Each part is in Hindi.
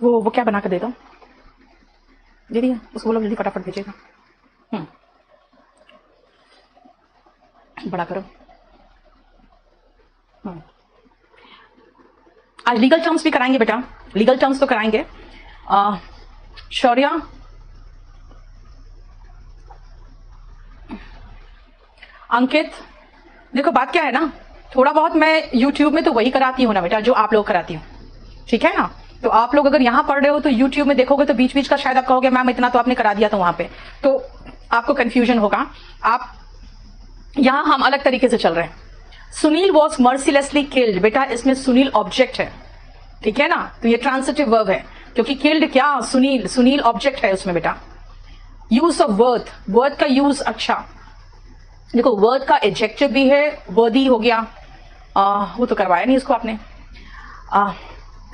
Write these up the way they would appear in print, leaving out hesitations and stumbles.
वो क्या बना कर देता हूँ दीदी, उसको बोलो जल्दी फटाफट भेजेगा। बड़ा करो। आज लीगल टर्म्स भी कराएंगे बेटा, लीगल टर्म्स तो कराएंगे। शौर्या, अंकित, देखो बात क्या है ना, थोड़ा बहुत मैं YouTube में तो वही कराती हूँ ना बेटा जो आप लोग कराती हूँ, ठीक है ना। तो आप लोग अगर यहाँ पढ़ रहे हो तो YouTube में देखोगे तो बीच बीच का शायद आप कहोगे मैम इतना तो आपने करा दिया था वहां पे, तो आपको कंफ्यूजन होगा। आप यहाँ हम अलग तरीके से चल रहे हैं। सुनील वॉज मर्सीलेसली किल्ड, बेटा इसमें सुनील ऑब्जेक्ट है, ठीक है ना, तो ये ट्रांसिटिव वर्ब है क्योंकि किल्ड क्या, सुनील, सुनील ऑब्जेक्ट है उसमें बेटा। यूज ऑफ वर्थ, वर्थ का यूज, अच्छा देखो वर्थ का एडजेक्टिव भी है, वर्दी हो गया, वो तो करवाया नहीं इसको आपने।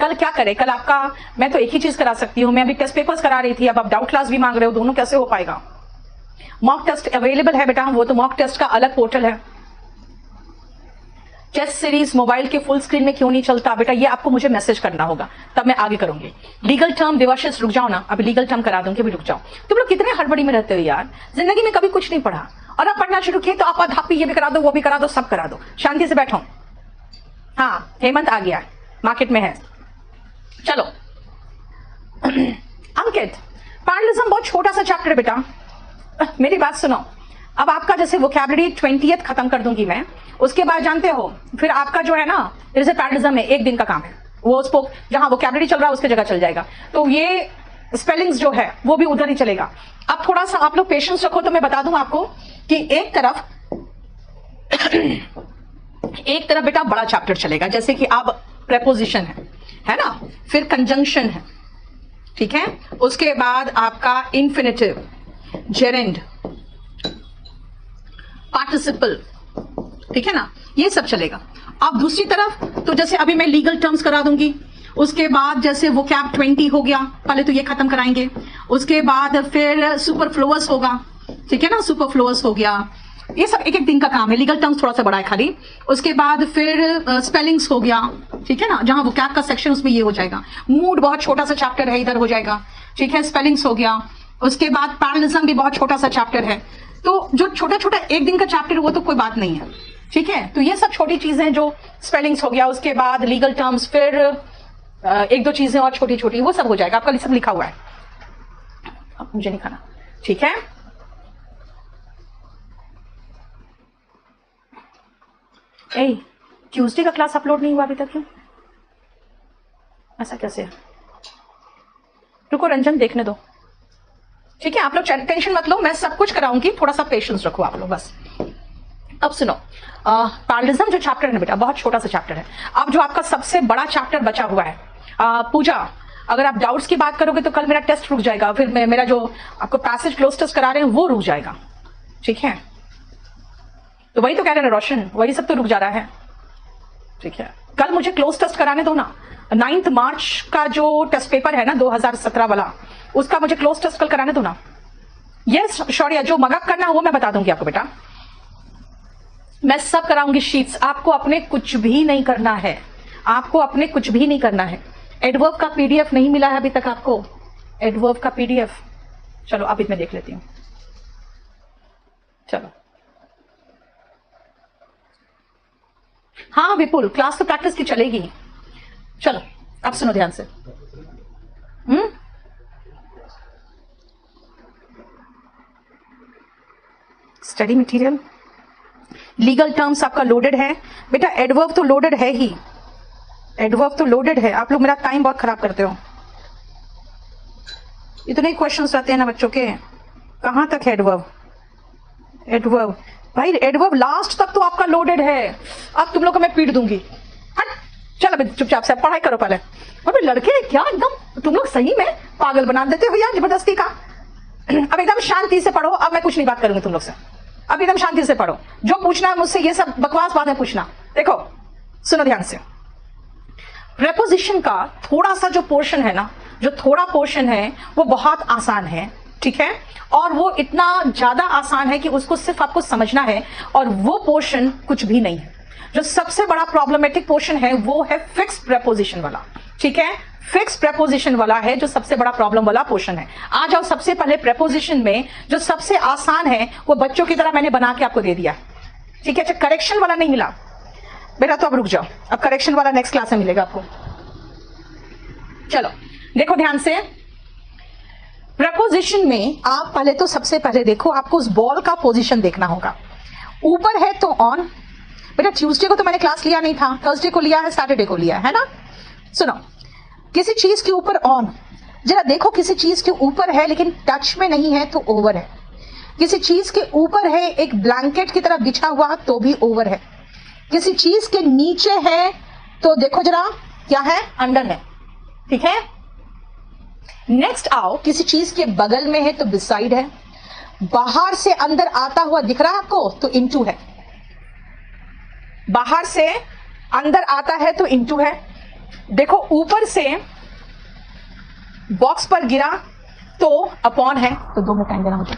कल क्या करे, कल आपका मैं तो एक ही चीज करा सकती हूँ, मैं अभी टेस्ट पेपर्स करा रही थी, अब आप डाउट क्लास भी मांग रहे हो, दोनों कैसे हो पाएगा। मॉक टेस्ट अवेलेबल है बेटा, वो तो मॉक टेस्ट का अलग पोर्टल है। टेस्ट सीरीज मोबाइल के फुल स्क्रीन में क्यों नहीं चलता बेटा, ये आपको मुझे मैसेज करना होगा तब मैं आगे करूंगी। लीगल टर्म, देवाशीष रुक जाओ ना, अभी लीगल टर्म करा दूंगी, अभी रुक जाओ। तुम लोग कितने हड़बड़ी में रहते हो यार, जिंदगी में कभी कुछ नहीं पढ़ा और अब पढ़ना शुरू किए तो आप धापी ये भी करा दो, वो भी करा दो, सब करा दो, शांति से बैठो। हाँ हेमंत आ गया, मार्केट में है। चलो अंकित, पैरलिज्म बहुत छोटा सा चैप्टर है बेटा, मेरी बात सुनो। अब आपका जैसे वोकैबुलरी 20th खत्म कर दूंगी मैं, उसके बाद जानते हो फिर आपका जो है ना जैसे पैरलिज्म है, एक दिन का काम है, वो स्पोक जहां वोकैबुलरी चल रहा है उसके जगह चल जाएगा, तो ये स्पेलिंग्स जो है वो भी उधर ही चलेगा। अब थोड़ा सा आप लोग पेशेंस रखो तो मैं बता दूं आपको कि एक तरफ बेटा बड़ा चैप्टर चलेगा, जैसे कि अब प्रेपोजिशन है ना, फिर कंजंक्शन है, ठीक है, उसके बाद आपका इन्फिनिटिव, जेरेंड, पार्टिसिपल, ठीक है ना, ये सब चलेगा। अब दूसरी तरफ तो जैसे अभी मैं लीगल टर्म्स करा दूंगी, उसके बाद जैसे वोकैब 20 हो गया, पहले तो ये खत्म कराएंगे, उसके बाद फिर सुपरफ्लुअस होगा, ठीक है ना, सुपरफ्लुअस हो गया, ये सब एक एक दिन का काम है। लीगल टर्म्स थोड़ा सा बड़ा है खाली, उसके बाद फिर स्पेलिंग्स हो गया, ठीक है ना, जहां वोकैब का सेक्शन उसमें ये हो जाएगा। मूड बहुत छोटा सा चैप्टर है, इधर हो जाएगा, ठीक है, स्पेलिंग्स हो गया, उसके बाद पैरलिज्म भी बहुत छोटा सा चैप्टर है। तो जो छोटा छोटा एक दिन का चैप्टर वो तो कोई बात नहीं है, ठीक है, तो ये सब छोटी चीजें जो स्पेलिंग्स हो गया, उसके बाद लीगल टर्म्स, फिर एक दो चीजें और छोटी छोटी, वो सब हो जाएगा, आपका सब लिखा हुआ है, अब मुझे नहीं खाना, ठीक है। ट्यूसडे का क्लास अपलोड नहीं हुआ अभी तक, क्यों ऐसा कैसे? रुको रंजन देखने दो, ठीक है, आप लोग टेंशन मत लो, मैं सब कुछ कराऊंगी, थोड़ा सा पेशेंस रखो आप लोग बस। अब सुनो, पैरलिज्म जो चैप्टर है ना बेटा बहुत छोटा सा चैप्टर है। अब जो आपका सबसे बड़ा चैप्टर बचा हुआ है, पूजा, अगर आप डाउट्स की बात करोगे तो कल मेरा टेस्ट रुक जाएगा, फिर मेरा जो आपको पैसेज क्लोज टेस्ट करा रहे हैं वो रुक जाएगा, ठीक है, तो वही तो कह रहे हैं रोशन, वही सब तो रुक जा रहा है, ठीक है। कल मुझे क्लोज टेस्ट कराने दो ना, 9 मार्च का जो टेस्ट पेपर है ना 2017 वाला, उसका मुझे क्लोज टेस्ट कल कराने दो ना। यस शौर्या, जो मगअप करना है वो मैं बता दूंगी आपको बेटा, मैं सब कराऊंगी शीट्स, आपको अपने कुछ भी नहीं करना है, आपको अपने कुछ भी नहीं करना है। एडवर्ब का पीडीएफ नहीं मिला है अभी तक आपको, एडवर्ब का पीडीएफ, चलो अभी मैं देख लेती हूँ, चलो। हाँ विपुल, क्लास तो प्रैक्टिस की चलेगी, चलो अब सुनो ध्यान से। स्टडी मटेरियल, लीगल टर्म्स आपका लोडेड है बेटा, एडवर्ब तो लोडेड है ही, एडवर्ब तो लोडेड है। आप लोग मेरा टाइम बहुत खराब करते हो, इतने क्वेश्चंस रहते हैं ना बच्चों के, कहां तक है एडवर्ब, एडवर्ब भाई, एडवर्ब लास्ट तक तो आपका लोडेड है। अब तुम लोग को मैं पीट दूंगी, हट चल अभी चुपचाप से पढ़ाई करो पहले। अबे लड़के क्या एकदम तुम लोग सही में पागल बना देते हो यार जबरदस्ती का। अब एकदम शांति से पढ़ो, अब मैं कुछ नहीं बात करूंगी तुम लोग से, अब एकदम शांति से पढ़ो, जो पूछना है मुझसे ये सब बकवास बात है पूछना। देखो सुनो ध्यान से, प्रेपोजिशन का थोड़ा सा जो पोर्शन है ना, जो थोड़ा पोर्शन है वो बहुत आसान है, ठीक है, और वो इतना ज्यादा आसान है कि उसको सिर्फ आपको समझना है, और वो पोर्शन कुछ भी नहीं है। जो सबसे बड़ा प्रॉब्लमेटिक पोर्शन है वो है फिक्स प्रेपोजिशन वाला, ठीक है, फिक्स प्रेपोजिशन वाला है जो सबसे बड़ा प्रॉब्लम वाला पोर्शन है। आ जाओ सबसे पहले प्रेपोजिशन में जो सबसे आसान है वो बच्चों की तरह मैंने बना के आपको दे दिया, ठीक है। अच्छा करेक्शन वाला नहीं मिला बेटा तो अब रुक जाओ, अब करेक्शन वाला नेक्स्ट क्लास में मिलेगा आपको। चलो देखो ध्यान से, प्रपोजिशन में आप पहले तो सबसे पहले देखो आपको उस बॉल का पोजीशन देखना होगा। ऊपर है तो ऑन, बेटा ट्यूसडे को तो मैंने क्लास लिया नहीं था, थर्सडे को लिया है, सैटरडे को लिया है ना। सुनो, किसी चीज के ऊपर ऑन, जरा देखो किसी चीज के ऊपर है लेकिन टच में नहीं है तो ओवर है। किसी चीज के ऊपर है एक ब्लैंकेट की तरह बिछा हुआ तो भी ओवर है। किसी चीज के नीचे है तो देखो जरा क्या है, अंडर है, ठीक है। नेक्स्ट आओ, किसी चीज के बगल में है तो बिसाइड है। बाहर से अंदर आता हुआ दिख रहा है आपको तो इनटू है। बाहर से अंदर आता है तो इनटू है। देखो ऊपर से बॉक्स पर गिरा तो अपॉन है, तो 2 मिनट टाइम देना मुझे।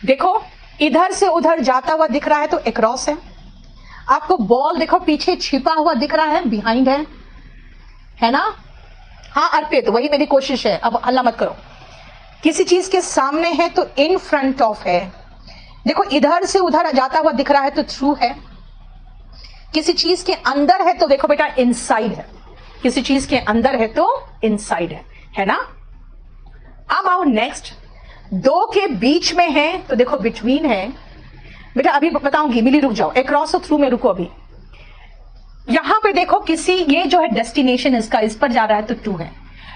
देखो इधर से उधर जाता हुआ दिख रहा है तो अक्रॉस है। आपको बॉल देखो पीछे छिपा हुआ दिख रहा है, बिहाइंड है ना। हाँ अर्पित, वही मेरी कोशिश है, अब हल्ला मत करो। किसी चीज के सामने है तो इन फ्रंट ऑफ है। देखो इधर से उधर जाता हुआ दिख रहा है तो थ्रू है। किसी चीज के अंदर है तो देखो बेटा इनसाइड है। किसी चीज के अंदर है तो इनसाइड है ना। अब आओ नेक्स्ट, 2 के बीच में है तो देखो बिटवीन है। बेटा अभी बताऊंगी, मिली रुक जाओ, अक्रॉस और थ्रू में रुको अभी। यहां पे देखो किसी, ये जो है डेस्टिनेशन इसका, इस पर जा रहा है तो टू है,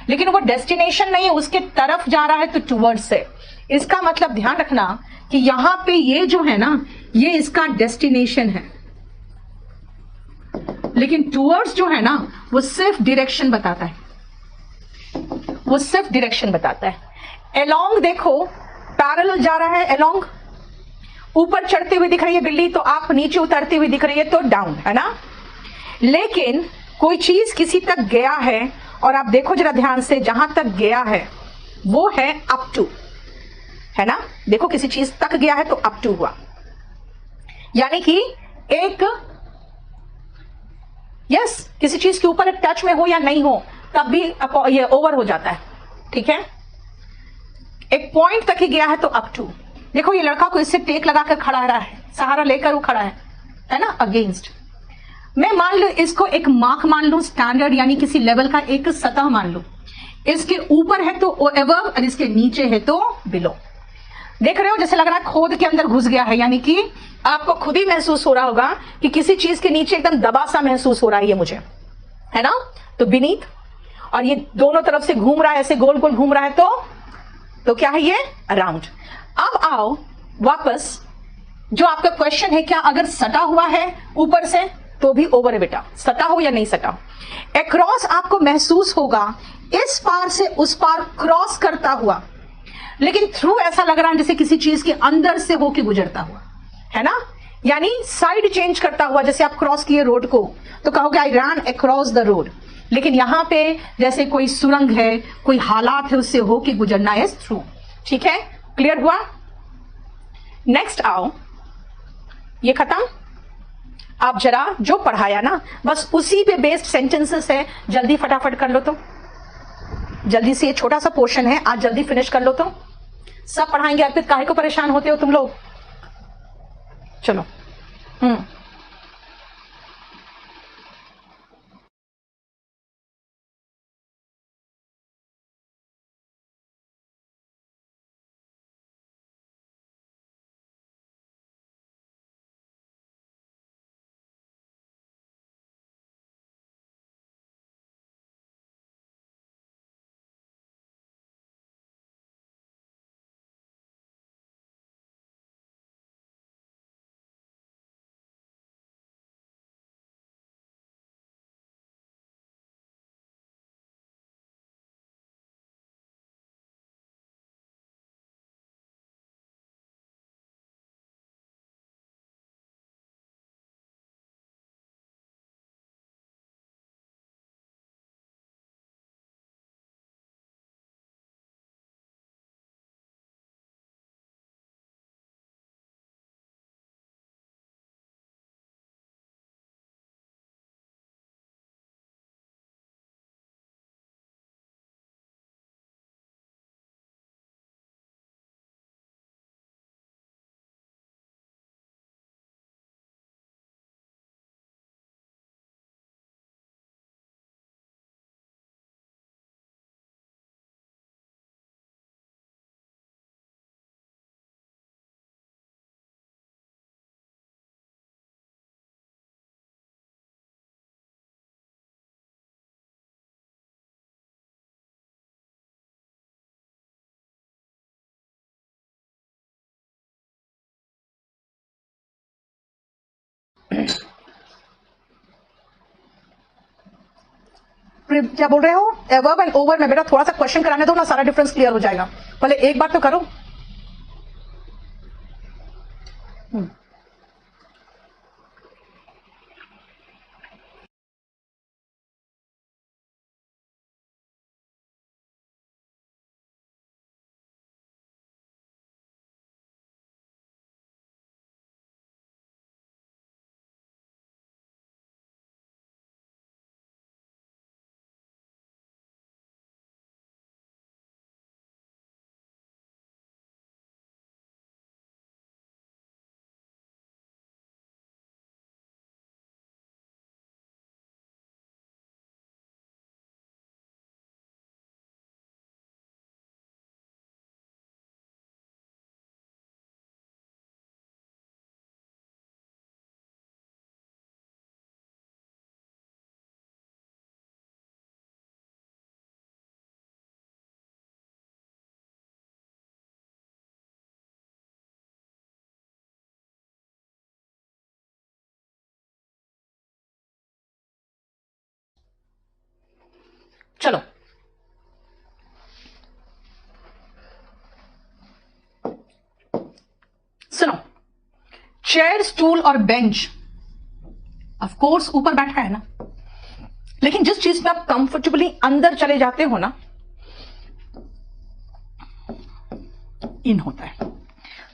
लेकिन वो डेस्टिनेशन नहीं है, उसके तरफ जा रहा है तो टूवर्ड्स है। इसका मतलब ध्यान रखना कि यहां पे ये जो है ना, ये इसका डेस्टिनेशन है, लेकिन टूवर्ड्स जो है ना वो सिर्फ डायरेक्शन बताता है, वो सिर्फ डायरेक्शन बताता है। अलोंग देखो पैरेलल जा रहा है, अलोंग ऊपर चढ़ते हुए दिख रही है बिल्ली तो आप, नीचे उतरती हुई दिख रही है तो डाउन, है ना। लेकिन कोई चीज किसी तक गया है और आप देखो जरा ध्यान से, जहां तक गया है वो है अप टू, है ना। देखो किसी चीज तक गया है तो अप टू हुआ, यानी कि एक यस किसी चीज के ऊपर एक टच में हो या नहीं हो तब भी ये ओवर हो जाता है, ठीक है। एक पॉइंट तक ही गया है तो अप टू। देखो ये लड़का को इससे टेक लगाकर खड़ा रहा है, सहारा लेकर वो खड़ा है ना, अगेंस्ट। मैं मान लो इसको एक मार्क मान लूं, स्टैंडर्ड यानी किसी लेवल का एक सतह मान लूं। इसके ऊपर है तो अबव और इसके नीचे है तो बिलो। देख रहे हो जैसे लग रहा है खोद के अंदर घुस गया है, यानी कि आपको खुद ही महसूस हो रहा होगा कि किसी चीज के नीचे एकदम दबा सा महसूस हो रहा है ये मुझे, है ना। तो बीनीथ, और ये दोनों तरफ से घूम रहा है, ऐसे गोल गोल घूम रहा है तो क्या है ये, अराउंड। अब आओ वापस, जो आपका क्वेश्चन है क्या अगर सटा हुआ है ऊपर से तो भी ओवर है बेटा, सटा हो या नहीं सटा। अक्रॉस आपको महसूस होगा इस पार से उस पार क्रॉस करता हुआ, लेकिन थ्रू ऐसा लग रहा है जैसे किसी चीज के अंदर से होके गुजरता हुआ, है ना। यानी साइड चेंज करता हुआ, जैसे आप क्रॉस किए रोड को तो कहोगे I run across the road, लेकिन यहां पे जैसे कोई सुरंग है, कोई हालात है, उससे होके गुजरना है थ्रू, ठीक है। क्लियर हुआ। नेक्स्ट आओ, ये खत्म। आप जरा जो पढ़ाया ना बस उसी पे बेस्ड सेंटेंसेस है, जल्दी फटाफट कर लो तो, जल्दी से, ये छोटा सा पोर्शन है आज जल्दी फिनिश कर लो तो। सब पढ़ाएंगे अर्पित, काहे को परेशान होते हो तुम लोग। चलो क्या बोल रहे हो, एवर्ब एंड ओवर में बेटा थोड़ा सा क्वेश्चन कराने दो ना, सारा डिफरेंस क्लियर हो जाएगा। पहले एक बार तो करो। चलो सुनो, चेयर, स्टूल और बेंच ऑफ कोर्स ऊपर बैठा है ना, लेकिन जिस चीज में आप कंफर्टेबली अंदर चले जाते हो ना, इन होता है।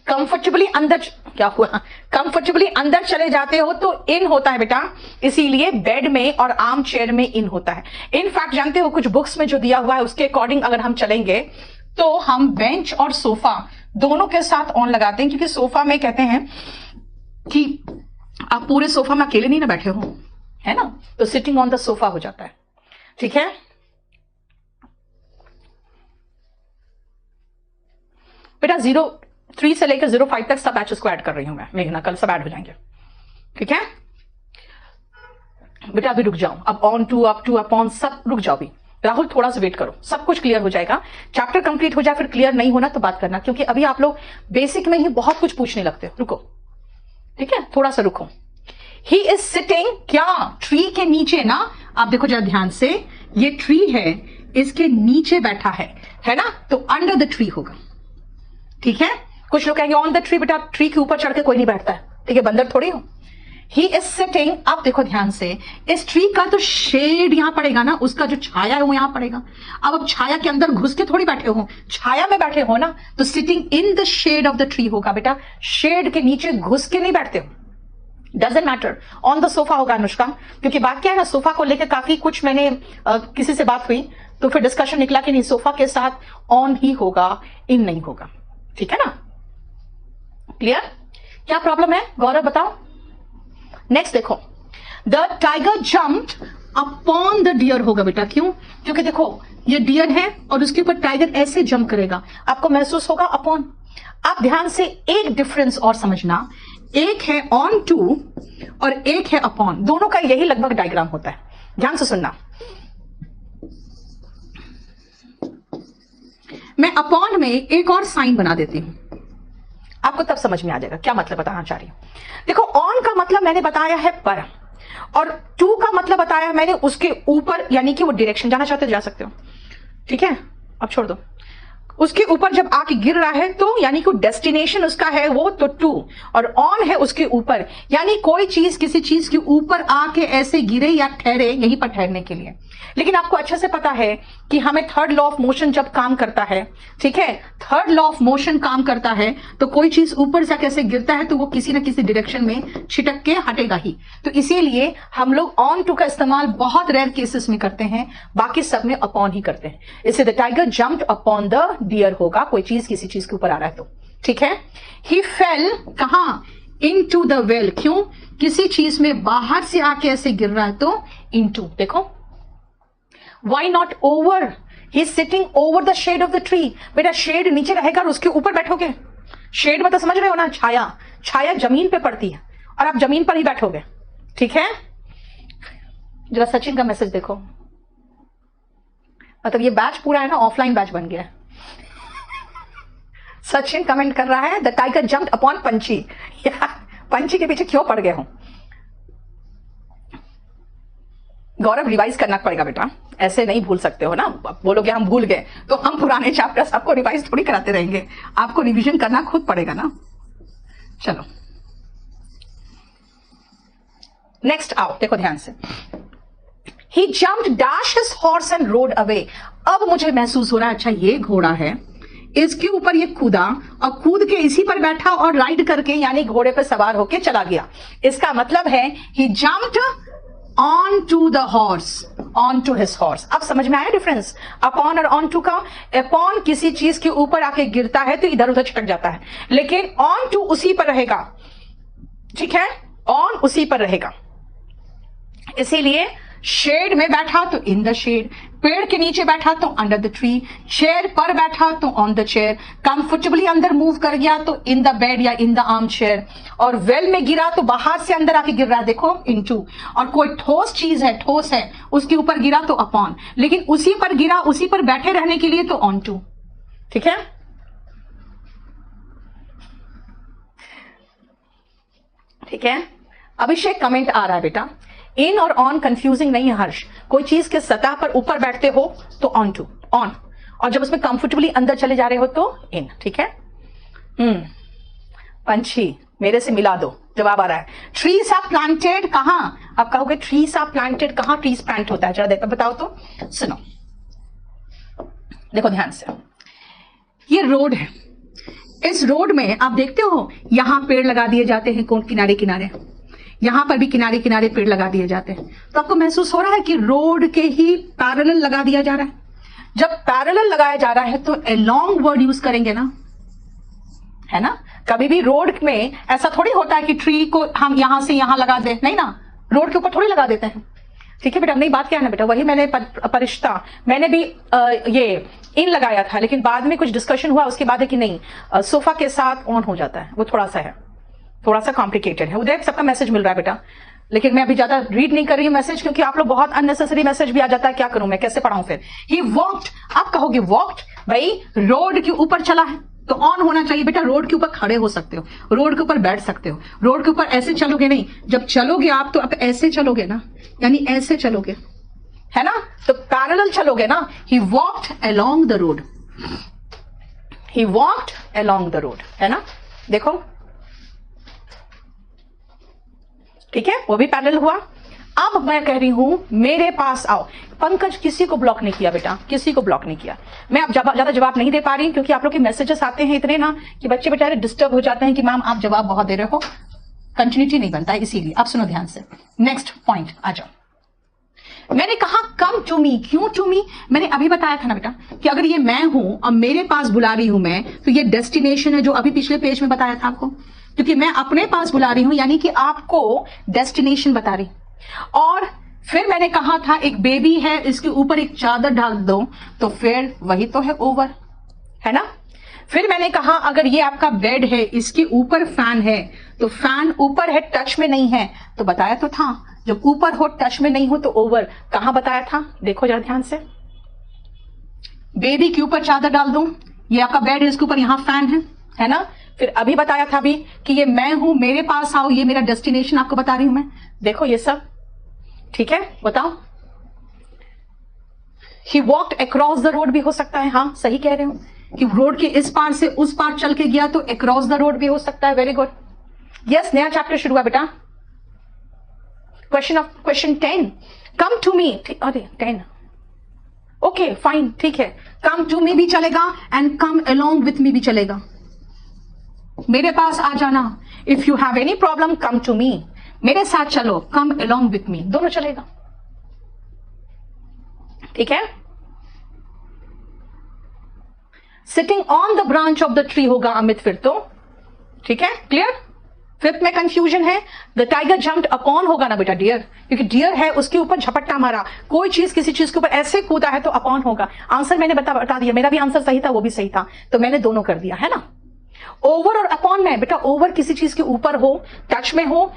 कंफर्टेबली अंदर, क्या हुआ, कंफर्टेबली अंदर चले जाते हो तो इन होता है बेटा, इसीलिए बेड में और आर्म चेयर में इन होता है। इनफैक्ट जानते हो कुछ बुक्स में जो दिया हुआ है उसके अकॉर्डिंग अगर हम चलेंगे तो हम बेंच और सोफा दोनों के साथ ऑन लगाते हैं, क्योंकि सोफा में कहते हैं कि आप पूरे सोफा में अकेले नहीं ना बैठे हो, है ना, तो सिटिंग ऑन द सोफा हो जाता है। ठीक है बेटा, 03 से लेकर 05 तक सब बैचेस को ऐड कर रही हूं मैं, मेघना कल सब ऐड हो जाएंगे। ठीक है बेटा, अभी रुक जाओ, अब on to, up to, upon सब रुक जाओ अभी। राहुल थोड़ा सा वेट करो, सब कुछ क्लियर हो जाएगा, चैप्टर कंप्लीट हो जाए, फिर क्लियर नहीं होना तो बात करना, क्योंकि अभी आप लोग बेसिक में ही बहुत कुछ पूछने लगते हो। रुको, ठीक है, थोड़ा सा रुको। ही इज सिटिंग, क्या ट्री के नीचे ना, आप देखो जरा ध्यान से, ये ट्री है, इसके नीचे बैठा है ना, तो अंडर द ट्री होगा। ठीक है, कुछ लोग कहेंगे ऑन द ट्री, बेटा ट्री के ऊपर चढ़ के कोई नहीं बैठता है, ठीक है, बंदर थोड़ी हो। ही इज सिटिंग, आप देखो ध्यान से, इस ट्री का तो शेड यहां पड़ेगा ना, उसका जो छाया है वो यहां पड़ेगा। अब छाया के अंदर घुस के थोड़ी बैठे हो, छाया में बैठे हो ना, तो sitting in the shade of the tree होगा बेटा, शेड के नीचे घुस के नहीं बैठते हो। Doesn't matter, on the sofa होगा अनुष्का, क्योंकि बात क्या है ना, सोफा को लेकर काफी कुछ मैंने किसी से बात हुई तो फिर डिस्कशन निकला कि नहीं, सोफा के साथ ऑन ही होगा, इन नहीं होगा। ठीक है ना, क्लियर? क्या प्रॉब्लम है गौरव बताओ। नेक्स्ट देखो, the tiger jumped upon the deer होगा बेटा, क्यों? क्योंकि देखो ये डियर है और उसके ऊपर टाइगर ऐसे जंप करेगा, आपको महसूस होगा अपॉन। आप ध्यान से एक डिफरेंस और समझना, एक है ऑन टू और एक है अपॉन, दोनों का यही लगभग डायग्राम होता है, ध्यान से सुनना। मैं अपॉन में एक और साइन बना देती हूं, आपको तब समझ में आ जाएगा क्या मतलब बताना चाह रही हूं। देखो ऑन का मतलब मैंने बताया है पर, और टू का मतलब बताया मैंने उसके ऊपर, यानी कि वो डायरेक्शन, जाना चाहते हो जा सकते हो। ठीक है, अब छोड़ दो, उसके ऊपर जब आके गिर रहा है तो यानी कि डेस्टिनेशन उसका है वो तो टू, और ऑन है उसके ऊपर, यानी कोई चीज किसी चीज के ऊपर आके ऐसे गिरे या ठहरे, यहीं पर ठहरने के लिए। लेकिन आपको अच्छे से पता है कि हमें थर्ड लॉ ऑफ मोशन जब काम करता है, ठीक है, थर्ड लॉ ऑफ मोशन काम करता है तो कोई चीज ऊपर से कैसे गिरता है तो वो किसी ना किसी डायरेक्शन में छिटक के हटेगा ही। तो इसीलिए हम लोग ऑन टू का इस्तेमाल बहुत रेयर केसेस में करते हैं, बाकी सब में अपॉन ही करते हैं। इससे the tiger jumped upon the deer होगा, कोई चीज किसी चीज के ऊपर आ रहा है तो। ठीक है, ही फेल कहां, इनटू द वेल, क्यों? किसी चीज में बाहर से आके ऐसे गिर रहा है तो इनटू। देखो Why not over? He is sitting over the shade of the tree. बेटा शेड नीचे रहेगा और उसके ऊपर बैठोगे। शेड मतलब समझ रहे हो ना, छाया, छाया जमीन पे पड़ती है और आप जमीन पर ही बैठोगे। ठीक है, जरा सचिन का मैसेज देखो, मतलब ये बैच पूरा है ना ऑफलाइन बैच बन गया है। सचिन कमेंट कर रहा है द टाइगर जंप्ड अपॉन पंची। पंची के पीछे क्यों पड़ गए हो? गौरव रिवाइज करना पड़ेगा बेटा, ऐसे नहीं भूल सकते हो ना। बोलोगे हम भूल गए तो हम पुराने चैप्टर्स आपको रिवाइज थोड़ी कराते रहेंगे, आपको रिवीजन करना खुद पड़ेगा ना। चलो नेक्स्ट आओ, देखो ध्यान से। He jumped, dashed his horse and rode away. अब मुझे महसूस हो रहा है अच्छा ये घोड़ा है, इसके ऊपर ये कूदा और कूद के इसी पर बैठा और राइड करके यानी घोड़े पर सवार होके चला गया। इसका मतलब है he jumped on to the horse, on to his horse। अब समझ में आया डिफरेंस upon और on to का? upon किसी चीज के ऊपर आके गिरता है तो इधर उधर छिटक जाता है, लेकिन on to उसी पर रहेगा, ठीक है, on उसी पर रहेगा। इसीलिए शेड में बैठा तो इन द शेड, पेड़ के नीचे बैठा तो अंडर द ट्री, चेयर पर बैठा तो ऑन द चेयर, कंफर्टेबली अंदर मूव कर गया तो इन द बेड या इन द आर्म चेयर, और वेल में गिरा तो बाहर से अंदर आके गिर रहा है, देखो इनटू। और कोई ठोस चीज है, ठोस है, उसके ऊपर गिरा तो अपॉन, लेकिन उसी पर गिरा, उसी पर बैठे रहने के लिए तो ऑन टू, ठीक है। ठीक है, अभिषेक कमेंट आ रहा है बेटा, इन और ऑन कंफ्यूजिंग नहीं है हर्ष। कोई चीज के सतह पर ऊपर बैठते हो तो ऑन टू, ऑन, और जब उसमें कंफर्टेबली अंदर चले जा रहे हो तो इन, ठीक है। पंछी मेरे से मिला दो, जवाब आ रहा है ट्रीज आर प्लांटेड कहां। आप कहोगे ट्रीज आर प्लांटेड कहां, ट्रीज प्लांट होता है, जरा देखो बताओ तो। सुनो देखो ध्यान से, ये रोड है, इस रोड में आप देखते हो यहां पेड़ लगा दिए जाते हैं, कौन किनारे किनारे, यहां पर भी किनारे किनारे पेड़ लगा दिए जाते हैं। तो आपको महसूस हो रहा है कि रोड के ही पैरेलल लगा दिया जा रहा है। जब पैरेलल लगाया जा रहा है तो अलोंग वर्ड यूज करेंगे ना, है ना। कभी भी रोड में ऐसा थोड़ी होता है कि ट्री को हम यहां से यहां लगा दे, नहीं ना, रोड के ऊपर थोड़ी लगा देते हैं, ठीक है बेटा। नहीं बात क्या है ना बेटा, वही मैंने परिश्ता मैंने भी ये इन लगाया था, लेकिन बाद में कुछ डिस्कशन हुआ उसके बाद है कि नहीं सोफा के साथ ऑन हो जाता है, वो थोड़ा सा है, थोड़ा सा कॉम्प्लिकेटेड है। उदय सबका मैसेज मिल रहा है बेटा, लेकिन मैं अभी ज्यादा रीड नहीं कर रही हूँ मैसेज, क्योंकि आप लोग बहुत अननेसेसरी मैसेज भी आ जाता है, क्या करूं मैं, कैसे पढ़ाऊं फिर। ही वॉक्ड, आप कहोगे वॉक्ड, भाई रोड के ऊपर चला है तो ऑन होना चाहिए बेटा। रोड के ऊपर खड़े हो सकते हो, रोड के ऊपर बैठ सकते हो, रोड के ऊपर ऐसे चलोगे नहीं, जब चलोगे आप तो आप ऐसे चलोगे ना, यानी ऐसे चलोगे, है ना, तो पैरेलल चलोगे ना। He walked along the road, he walked along the road, है ना, देखो ठीक है, वो भी पैरेलल हुआ। अब मैं कह रही हूं मेरे पास आओ। पंकज किसी को ब्लॉक नहीं किया बेटा, किसी को ब्लॉक नहीं किया। मैं अब ज्यादा जवाब नहीं दे पा रही क्योंकि आप लोग के मैसेजेस आते हैं इतने ना कि बच्चे बेचारे डिस्टर्ब हो जाते हैं कि मैम आप जवाब बहुत दे रहे हो, कंटिन्यूटी नहीं बनता है, इसीलिए। अब सुनो ध्यान से, नेक्स्ट पॉइंट आ जाओ। मैंने कहा कम टू मी, क्यों टू मी, मैंने अभी बताया था ना बेटा कि अगर ये मैं हूं और मेरे पास बुला रही हूं मैं, तो ये डेस्टिनेशन है, जो अभी पिछले पेज में बताया था आपको, क्योंकि मैं अपने पास बुला रही हूं यानी कि आपको डेस्टिनेशन बता रही। और फिर मैंने कहा था एक बेबी है, इसके ऊपर एक चादर ढाल दो, तो फिर वही तो है ओवर, है ना। फिर मैंने कहा अगर ये आपका बेड है, इसके ऊपर फैन है, तो फैन ऊपर है, टच में नहीं है, तो बताया तो था जब ऊपर हो टच में नहीं हो तो ओवर। कहां बताया था, देखो जरा ध्यान से, बेबी के ऊपर चादर डाल दो, ये आपका बेड है, इसके ऊपर यहां फैन है ना। फिर अभी बताया था भी कि ये मैं हूं, मेरे पास आओ, ये मेरा डेस्टिनेशन आपको बता रही हूं मैं, देखो ये सब ठीक है। बताओ, ही वॉक्ड अक्रॉस द रोड भी हो सकता है, हाँ सही कह रहे हो कि रोड के इस पार से उस पार चल के गया तो अक्रॉस द रोड भी हो सकता है। वेरी गुड, यस, नया चैप्टर शुरू हुआ बेटा। क्वेश्चन 10, कम टू मी, अरे 10, ओके फाइन, ठीक है, कम टू मी भी चलेगा and come along with me भी चलेगा, मेरे पास आ जाना। If you have any problem come to me, मेरे साथ चलो, कम अलोंग विथ मी, दोनों चलेगा, ठीक है। Sitting on the branch of the tree होगा अमित, फिर तो ठीक है, क्लियर। फिफ्थ में कंफ्यूजन है, द टाइगर जंप्ड अपॉन होगा ना बेटा डियर, क्योंकि डियर है उसके ऊपर झपट्टा मारा, कोई चीज किसी चीज के ऊपर ऐसे कूदा है तो अपॉन होगा। आंसर मैंने बता दिया, मेरा भी आंसर सही था, वो भी सही था, तो मैंने दोनों कर दिया, है ना। ओवर और अपॉन में बेटा, ओवर किसी चीज के ऊपर हो, टच में हो,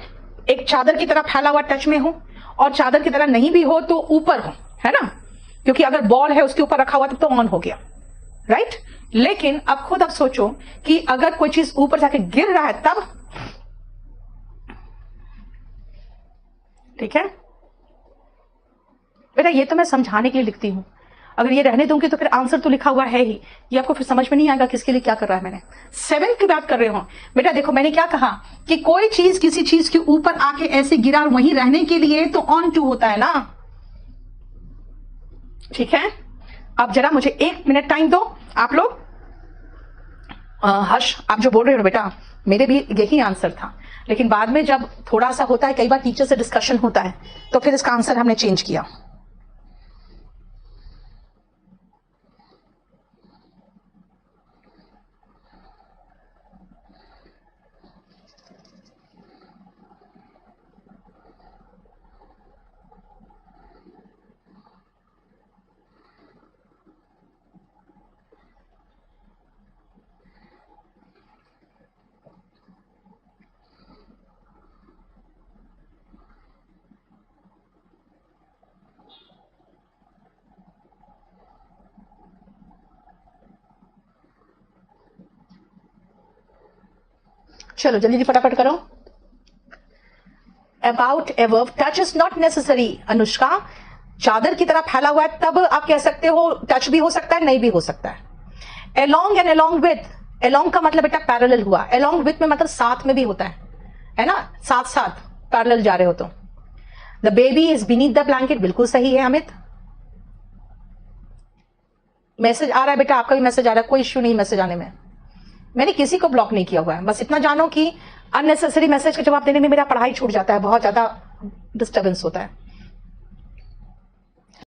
एक चादर की तरह फैला हुआ टच में हो, और चादर की तरह नहीं भी हो तो ऊपर हो, है ना, क्योंकि अगर बॉल है उसके ऊपर रखा हुआ तो ऑन हो गया, राइट। लेकिन अब खुद अब सोचो कि अगर कोई चीज ऊपर जाके गिर रहा है तब, ठीक है, बेटा ये तो मैं समझाने के लिए लिखती हूँ, अगर ये रहने दूंगी तो फिर आंसर तो लिखा हुआ है ही, ये आपको फिर समझ में नहीं आएगा किसके लिए क्या कर रहा है मैंने। 7 की बात कर रहे हो बेटा, देखो मैंने क्या कहा कि कोई चीज किसी चीज के ऊपर आके ऐसे गिरा, वहीं रहने के लिए तो ऑन टू होता है ना, ठीक है। अब जरा मुझे 1 मिनट टाइम दो आप लोग। हर्ष आप जो बोल रहे हो बेटा, मेरे भी यही आंसर था, लेकिन बाद में जब थोड़ा सा होता है, कई बार टीचर से डिस्कशन होता है, तो फिर इसका आंसर हमने चेंज किया। चलो जल्दी फटाफट करो। About adverb, touch is not necessary Anushka, चादर की तरह फैला हुआ है तब आप कह सकते हो, टच भी हो सकता है नहीं भी हो सकता है। Along and along with, along का मतलब बेटा पैरेलल हुआ, अलोंग विथ में मतलब साथ में भी होता है ना, साथ साथ पैरेलल जा रहे हो तो। The baby is beneath the blanket, बिल्कुल सही है अमित। मैसेज आ रहा है बेटा, आपका भी मैसेज आ रहा है, कोई इश्यू नहीं मैसेज आने में, मैंने किसी को ब्लॉक नहीं किया हुआ है। बस इतना जानो कि अननेसेसरी मैसेज का जवाब देने में मेरा पढ़ाई छूट जाता है, बहुत ज्यादा डिस्टर्बेंस होता है।